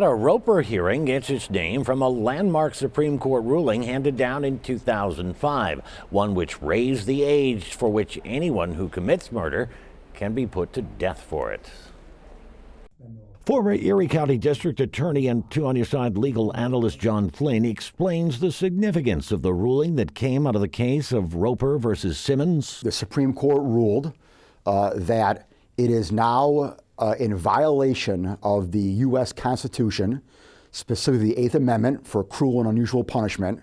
A Roper hearing gets its name from a landmark Supreme Court ruling handed down in 2005, one which raised the age for which anyone who commits murder can be put to death for it. Former Erie County District Attorney and Two on Your Side legal analyst John Flynn explains the significance of the ruling that came out of the case of Roper versus Simmons. The Supreme Court ruled that it is now in violation of the U.S. Constitution, specifically the Eighth Amendment for cruel and unusual punishment,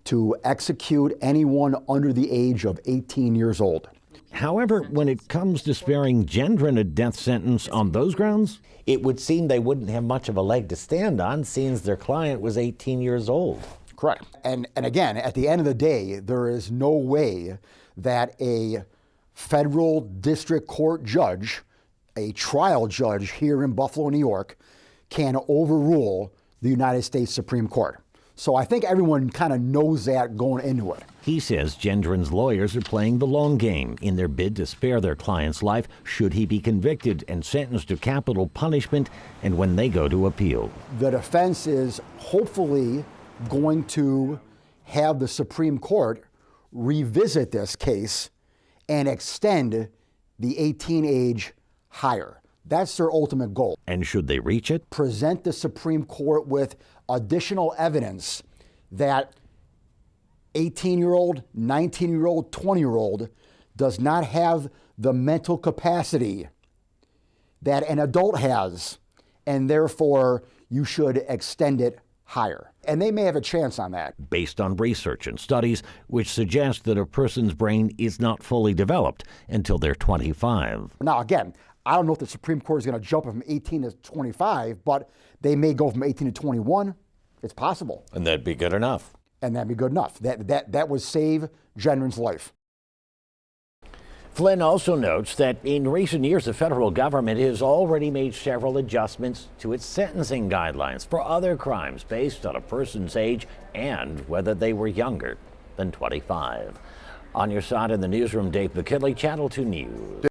to execute anyone under the age of 18 years old. However, when it comes to sparing Gendron a death sentence on those grounds, it would seem they wouldn't have much of a leg to stand on, since their client was 18 years old. Correct. And again, at the end of the day, there is no way that a federal district court judge, a trial judge here in Buffalo, New York, can overrule the United States Supreme Court. So I think everyone kind of knows that going into it. He says Gendron's lawyers are playing the long game in their bid to spare their client's life should he be convicted and sentenced to capital punishment and when they go to appeal. The defense is hopefully going to have the Supreme Court revisit this case and extend the 18 age higher. That's their ultimate goal. And should they reach it? Present the Supreme Court with additional evidence that 18-year-old, 19-year-old, 20-year-old does not have the mental capacity that an adult has, and therefore you should extend it higher. And they may have a chance on that. Based on research and studies which suggest that a person's brain is not fully developed until they're 25. Now, again, I don't know if the Supreme Court is going to jump from 18 to 25, but they may go from 18 to 21. It's possible. And that'd be good enough. And that'd be good enough. That would save Gendron's life. Flynn also notes that in recent years, the federal government has already made several adjustments to its sentencing guidelines for other crimes based on a person's age and whether they were younger than 25. On Your Side in the newsroom, Dave McKinley, Channel 2 News.